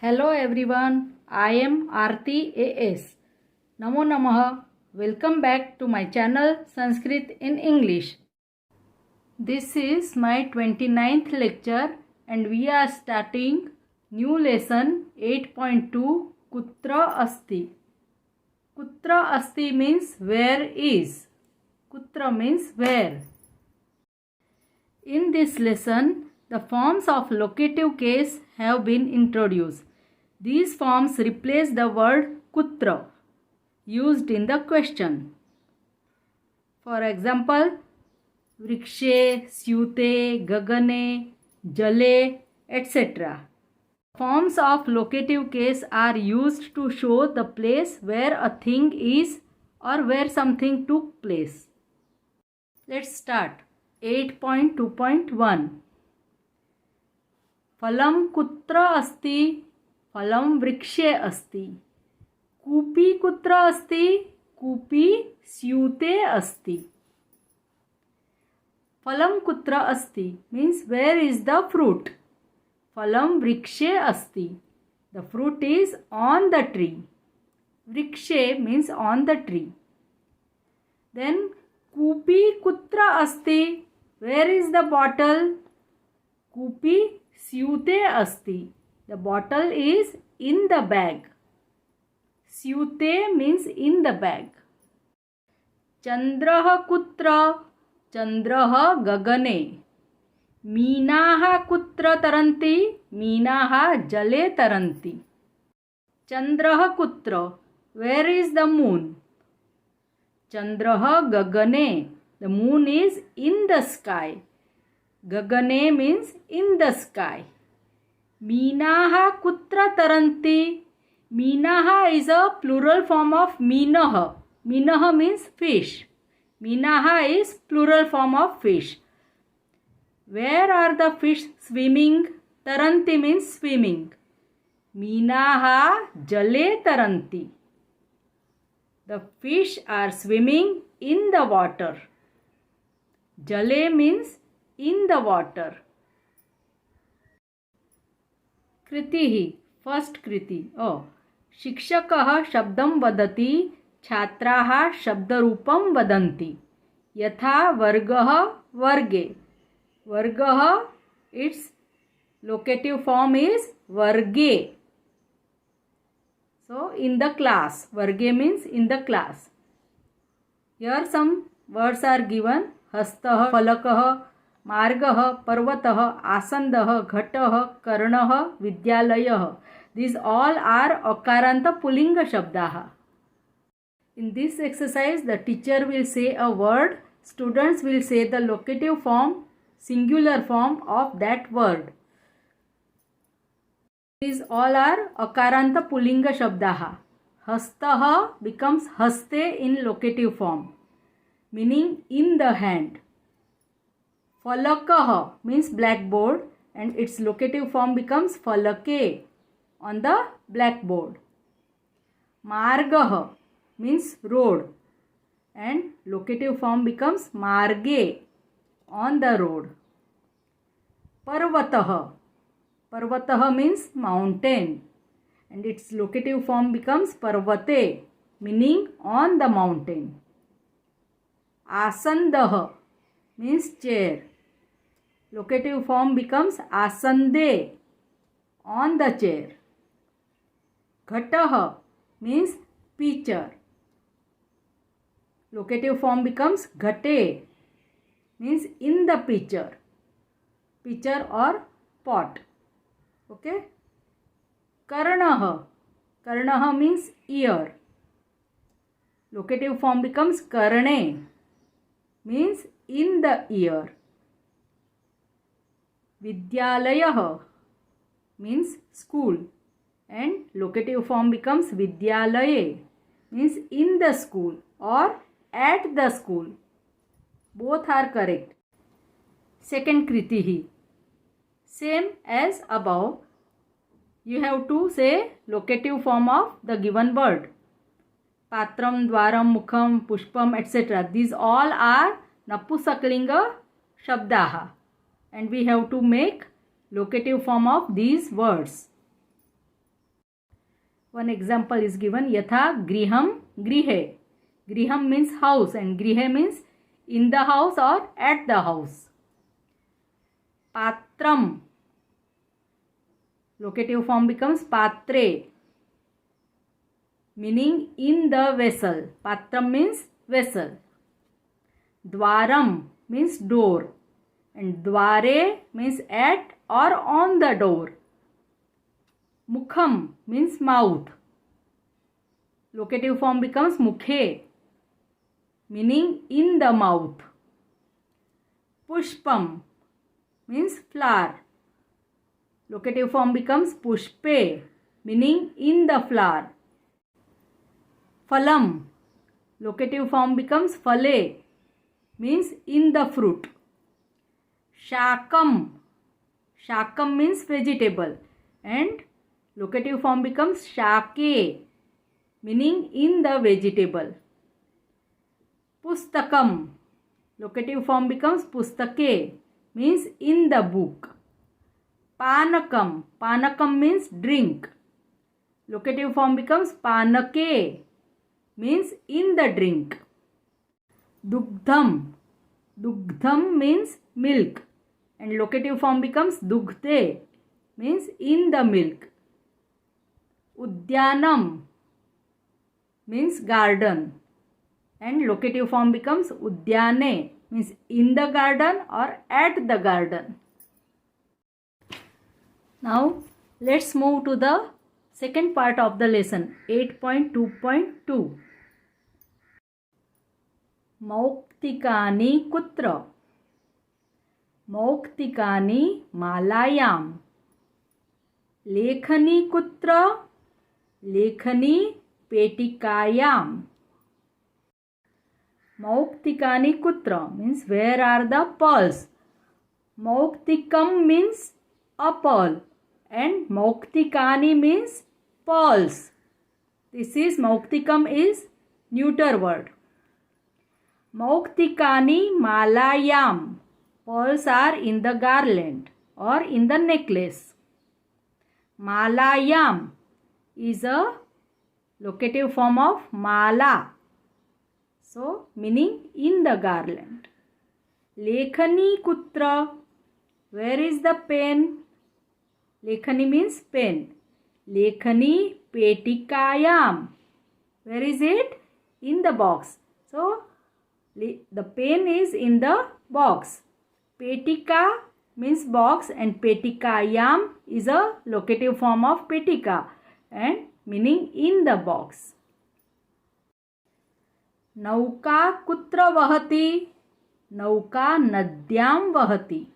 Hello everyone, I am Aarti AS. Namo Namah. Welcome back to my channel Sanskrit in English. This is my 29th lecture and we are starting new lesson 8.2 kutra asti. Kutra asti means where is. Kutra means where. In this lesson, the forms of locative case have been introduced. These forms replace the word kutra used in the question. For example, vrikshe, syute, gagane, jale, etc. Forms of locative case are used to show the place where a thing is or where something took place. Let's start. 8.2.1 फलं कुत्र अस्ति? फलं वृक्षे अस्ति. कूपी कुत्र अस्ति? कूपी स्यूते अस्ति. फलं कुत्र अस्ति means where is the fruit. फलं वृक्षे अस्ति. The fruit is on the tree. वृक्षे means on the tree. Then कूपी कुत्र अस्ति? Where is the bottle? कूपी स्यूते अस्ति. The bottle is in the bag. स्यूते means in the bag. चंद्रः कुत्र? चंद्रः गगने. मीनाः कुत्र तरन्ति? मीनाः जले तरन्ति. चंद्रः कुत्र? Where is the moon? चंद्रः गगने. The moon is in the sky. Gagane means in the sky. Meenaha kutra taranti. Meenaha is a plural form of meenaha. Meenaha means fish. Meenaha is plural form of fish. Where are the fish swimming? Taranti means swimming. Meenaha jale taranti. The fish are swimming in the water. Jale means in the water. कृतिः first कृति. शिक्षकः शब्दं वदति, छात्राः शब्दरूपं वदन्ति. यथा वर्गः वर्गे. वर्गः its locative form is वर्गे. So in the class. वर्गे means in the class. Here some words are given. हस्तः, फलकः, मार्गः, पर्वतः, आसन्दः, घटः, कर्णः, विद्यालयः. These all are अकारान्त पुल्लिंग शब्दाः. In this exercise, the teacher will say a word. Students will say the locative form, singular form of that word. These all are अकारान्त pulling शब्दाः. हस्तः becomes हस्ते in locative form, meaning in the hand. Falakah means blackboard and its locative form becomes falake, on the blackboard. Margah means road and locative form becomes marge, on the road. Parvatah. Parvatah means mountain and its locative form becomes parvate, meaning on the mountain. Asandah means chair. Locative form becomes asande, on the chair. Ghatah means pitcher. Locative form becomes ghate, means in the pitcher. Pitcher or pot. Okay. Karnah. Karnah means ear. Locative form becomes karne, means in the ear. Vidyalayah means school and locative form becomes vidyalaye, means in the school or at the school. Both are correct. Second kritihi. Same as above. You have to say locative form of the given word. Patram, dwaram, mukham, pushpam, etc. These all are napusaklinga shabdaha. And we have to make locative form of these words. One example is given. Yatha griham grihe. Griham means house and grihe means in the house or at the house. Patram. Locative form becomes patre, meaning in the vessel. Patram means vessel. Dwaram means door and dware means at or on the door. Mukham means mouth. Locative form becomes mukhe, meaning in the mouth. Pushpam means flower. Locative form becomes pushpe, meaning in the flower. Phalam. Locative form becomes phale, means in the fruit. Shakam. Shakam means vegetable and locative form becomes shake, meaning in the vegetable. Pustakam. Locative form becomes pustake, means in the book. Panakam. Panakam means drink. Locative form becomes panake, means in the drink. Dugdham. Dugdham means milk and locative form becomes dugde, means in the milk. Udyanam means garden and locative form becomes udyane, means in the garden or at the garden. Now let's move to the second part of the lesson 8.2.2. Mauktikani kutra. Mauktikani malayam. Lekhani kutra. Lekhani petikayam. Mauktikani kutra means where are the pearls. Mauktikam means a pearl and mauktikani means pearls. This is mauktikam is neuter word. Mauktikani malayam. Pearls are in the garland or in the necklace. Malayam is a locative form of mala, so meaning in the garland. Lekhani kutra. Where is the pen? Lekhani means pen. Lekhani petikayam. Where is it? In the box. So the pen is in the box. Petika means box and petikayam is a locative form of petika and meaning in the box. Nauka kutra vahati. Nauka nadyam vahati.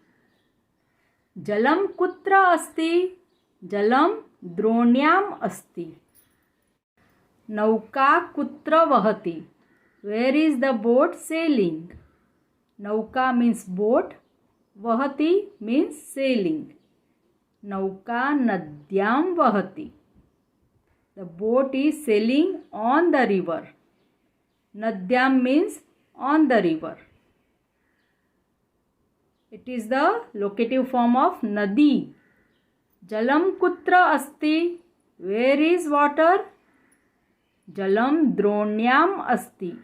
Jalam kutra asti. Jalam dronyam asti. Nauka kutra vahati. Where is the boat sailing? Nauka means boat. Vahati means sailing. Nauka nadyam vahati. The boat is sailing on the river. Nadyam means on the river. It is the locative form of nadi. Jalam kutra asti. Where is water? Jalam dronyam asti.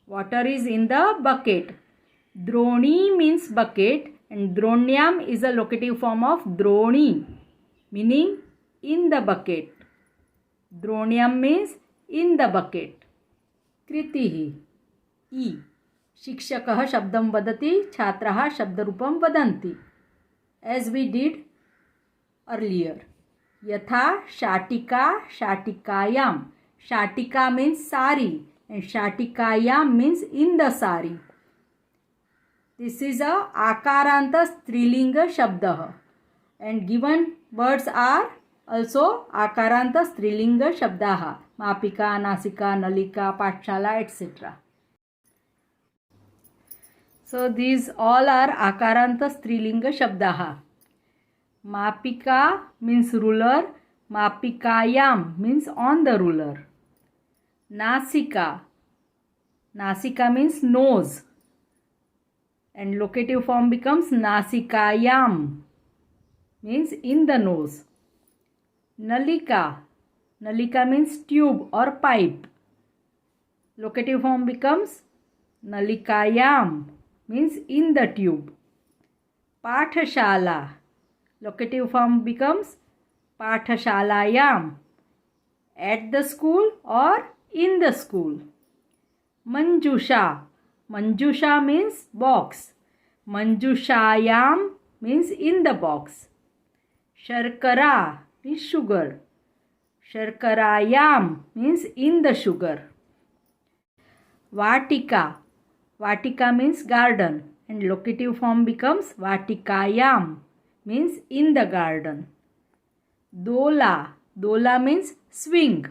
Water is in the bucket. Droni means bucket and dronyam is a locative form of droni, meaning in the bucket. Dronyam means in the bucket. Kritihi. E. Shikshakah shabdam vadati, chhatraha shabdarupam vadanti. As we did earlier. Yatha shatika shatikayam. Shatika means sari and shatikayam means in the sari. This is a akaranta strilinga shabdah and given words are also akaranta strilinga shabdaha. Mapika, nasika, nalika, patshala, etc. So these all are akaranta strilinga shabdaha. Mapika means ruler. Mapikayam means on the ruler. Nasika. Nasika means nose. And locative form becomes nasikayam, means in the nose. Nalika. Nalika means tube or pipe. Locative form becomes nalikayam, means in the tube. Pathashala. Locative form becomes pathashalayam, at the school or in the school. Manjusha. Manjusha means box. Manjushayam means in the box. Sharkara means sugar. Sharkarayam means in the sugar. Vatika. Vatika means garden and locative form becomes vatikayam, means in the garden. Dola. Dola means swing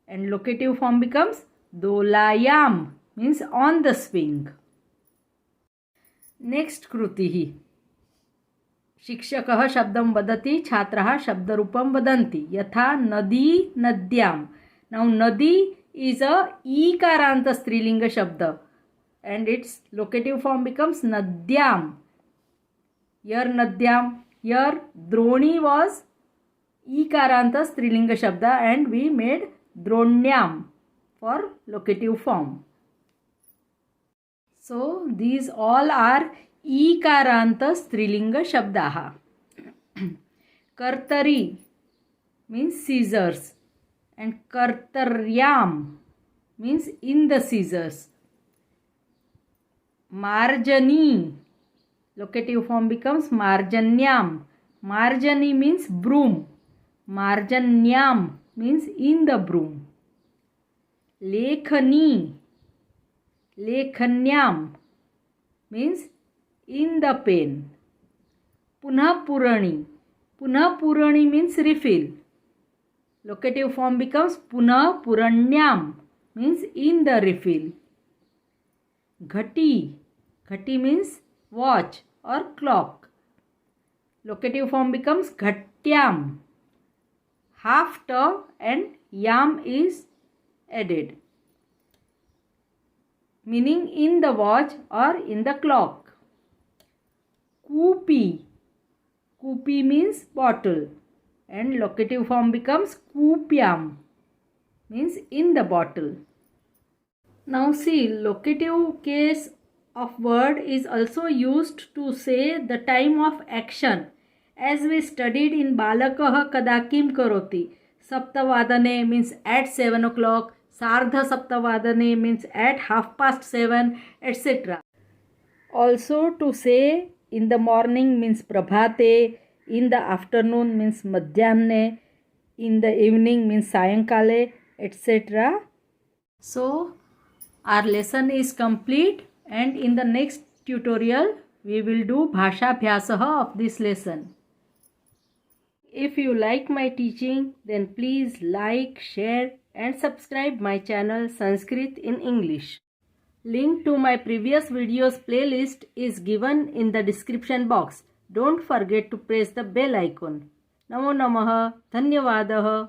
and locative form becomes dolayam, means on the swing. Next krutihi. शिक्षकः शब्दं वदति, छात्राः शब्दरूपं वदन्ति. यथा नदी नद्याम. Now nadi is a ikaranta strilinga shabda and its locative form becomes nadyam. Here nadyam. Here droni was ikaranta strilinga shabda and we made dronyam for locative form. So these all are ikaranta strilinga shabdaha. Kartari means scissors and kartaryam means in the scissors. Marjani. Locative form becomes marjanyam. Marjani means broom. Marjanyam means in the broom. Lekhani. Lekhanyam means in the pen. Punha purani. Punha purani means refill. Locative form becomes punha puranyam, means in the refill. Ghati. Ghati means watch or clock. Locative form becomes ghatyam. Half ta and yam is added, meaning in the watch or in the clock. Kupi. Kupi means bottle and locative form becomes kupyam, means in the bottle. Now see, locative case of word is also used to say the time of action, as we studied in balakah kada kim karoti. Saptavadane means at 7 o'clock, sardha saptavadane means at 7:30, etc. Also to say in the morning means prabhate, in the afternoon means madhyamne, in the evening means sayankale, etc. So our lesson is complete and in the next tutorial we will do bhasha abhyasaha of this lesson. If you like my teaching, then please like, share and subscribe my channel Sanskrit in English. Link to my previous videos playlist is given in the description box. Don't forget to press the bell icon. Namo Namaha. Dhanyavadah.